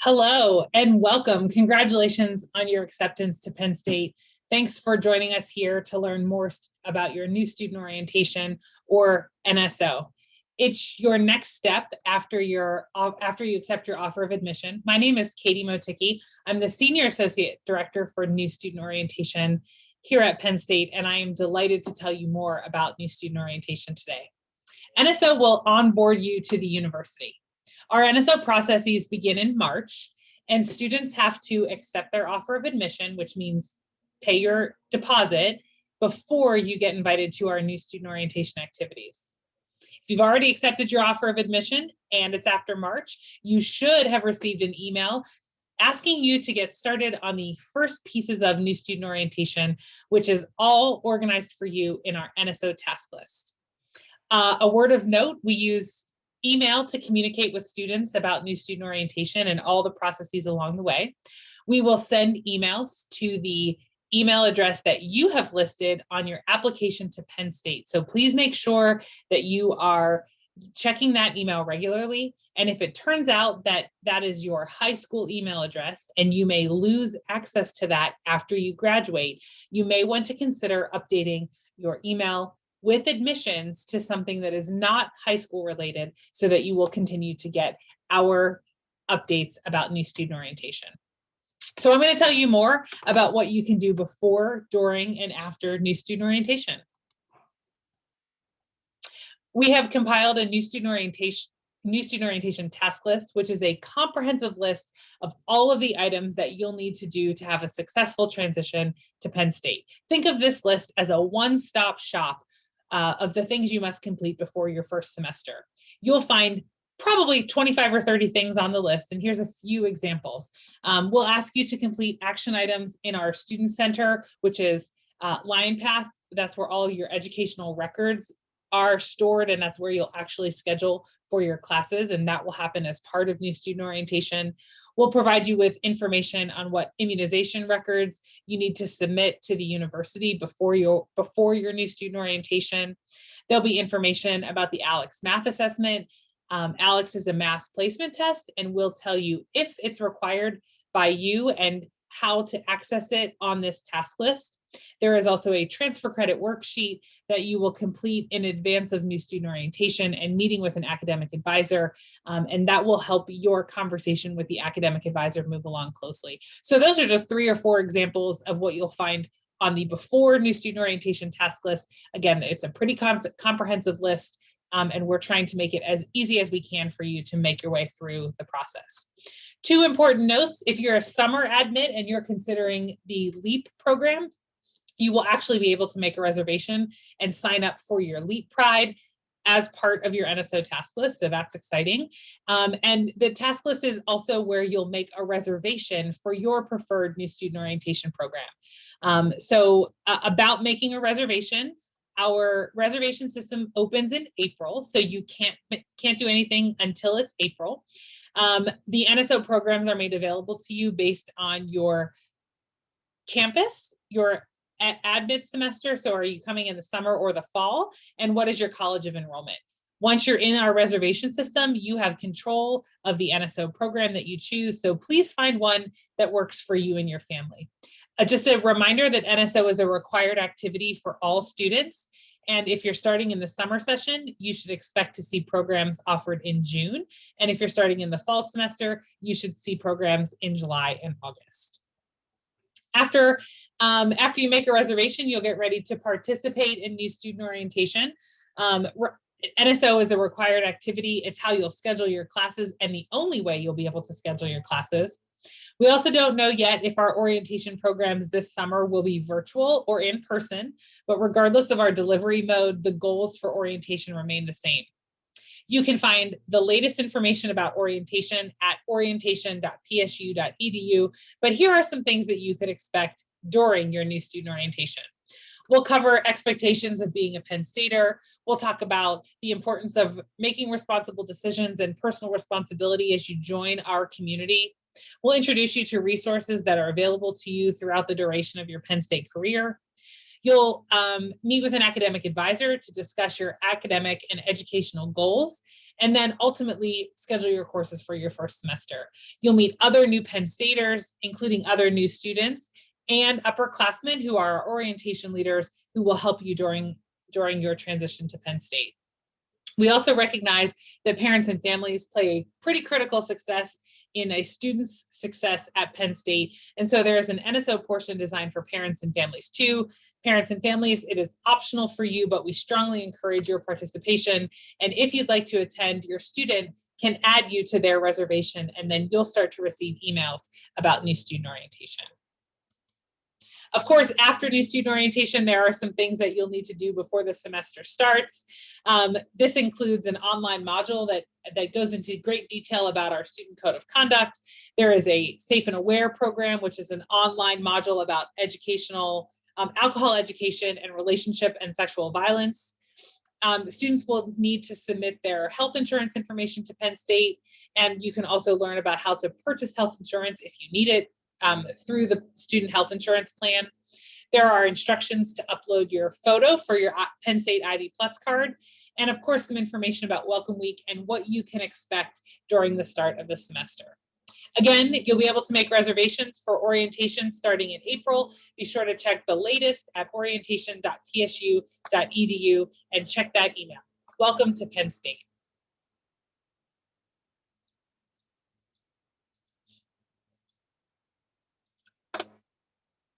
Hello and welcome. Congratulations on your acceptance to Penn State. Thanks for joining us here to learn more about your new student orientation, or NSO. It's your next step after you accept your offer of admission. My name is Katie Motiki. I'm the Senior Associate Director for New Student Orientation here at Penn State, and I am delighted to tell you more about new student orientation today. NSO will onboard you to the university. Our NSO processes begin in March, and students have to accept their offer of admission, which means pay your deposit before you get invited to our new student orientation activities. If you've already accepted your offer of admission and it's after March, you should have received an email asking you to get started on the first pieces of new student orientation, which is all organized for you in our NSO task list. A word of note, we use email to communicate with students about new student orientation and all the processes along the way. We will send emails to the email address that you have listed on your application to Penn State. So please make sure that you are checking that email regularly. And if it turns out that that is your high school email address and you may lose access to that after you graduate, you may want to consider updating your email with admissions to something that is not high school related so that you will continue to get our updates about new student orientation. So I'm going to tell you more about what you can do before, during, and after new student orientation. We have compiled a new student orientation task list, which is a comprehensive list of all of the items that you'll need to do to have a successful transition to Penn State. Think of this list as a one-stop shop of the things you must complete before your first semester. You'll find probably 25 or 30 things on the list, and here's a few examples. We'll ask you to complete action items in our student center, which is Line Path. That's where all your educational records are stored, and that's where you'll actually schedule for your classes, and that will happen as part of new student orientation. We'll provide you with information on what immunization records you need to submit to the university before your new student orientation. There'll be information about the ALEKS math assessment. ALEKS is a math placement test, and we'll tell you if it's required by you and how to access it on this task list. There is also a transfer credit worksheet that you will complete in advance of new student orientation and meeting with an academic advisor, and that will help your conversation with the academic advisor move along closely. So those are just 3 or 4 examples of what you'll find on the before new student orientation task list. Again, it's a pretty comprehensive list, and we're trying to make it as easy as we can for you to make your way through the process. 2 important notes: if you're a summer admit and you're considering the LEAP program, you will actually be able to make a reservation and sign up for your LEAP Pride as part of your NSO task list, so that's exciting. And the task list is also where you'll make a reservation for your preferred new student orientation program. About making a reservation, our reservation system opens in April, so you can't do anything until it's April. The NSO programs are made available to you based on your campus, your admit semester. So are you coming in the summer or the fall? And what is your college of enrollment? Once you're in our reservation system, you have control of the NSO program that you choose. So please find one that works for you and your family. Just a reminder that NSO is a required activity for all students. And if you're starting in the summer session, you should expect to see programs offered in June. And if you're starting in the fall semester, you should see programs in July and August. After you make a reservation, you'll get ready to participate in new student orientation. NSO is a required activity. It's how you'll schedule your classes and the only way you'll be able to schedule your classes. We also don't know yet if our orientation programs this summer will be virtual or in person, but regardless of our delivery mode, the goals for orientation remain the same. You can find the latest information about orientation at orientation.psu.edu, but here are some things that you could expect during your new student orientation. We'll cover expectations of being a Penn Stater. We'll talk about the importance of making responsible decisions and personal responsibility as you join our community. We'll introduce you to resources that are available to you throughout the duration of your Penn State career. You'll meet with an academic advisor to discuss your academic and educational goals and then ultimately schedule your courses for your first semester. You'll meet other new Penn Staters, including other new students and upperclassmen who are orientation leaders who will help you during your transition to Penn State. We also recognize that parents and families play a pretty critical success in a student's success at Penn State. And so there is an NSO portion designed for parents and families too. Parents and families, it is optional for you, but we strongly encourage your participation. And if you'd like to attend, your student can add you to their reservation, and then you'll start to receive emails about new student orientation. Of course, after new student orientation, there are some things that you'll need to do before the semester starts. This includes an online module that goes into great detail about our student code of conduct. There is a Safe and Aware program, which is an online module about educational, alcohol education and relationship and sexual violence. Students will need to submit their health insurance information to Penn State, and you can also learn about how to purchase health insurance if you need it through the student health insurance plan. There are instructions to upload your photo for your Penn State ID Plus card, and of course, some information about Welcome Week and what you can expect during the start of the semester. Again, you'll be able to make reservations for orientation starting in April. Be sure to check the latest at orientation.psu.edu and check that email. Welcome to Penn State.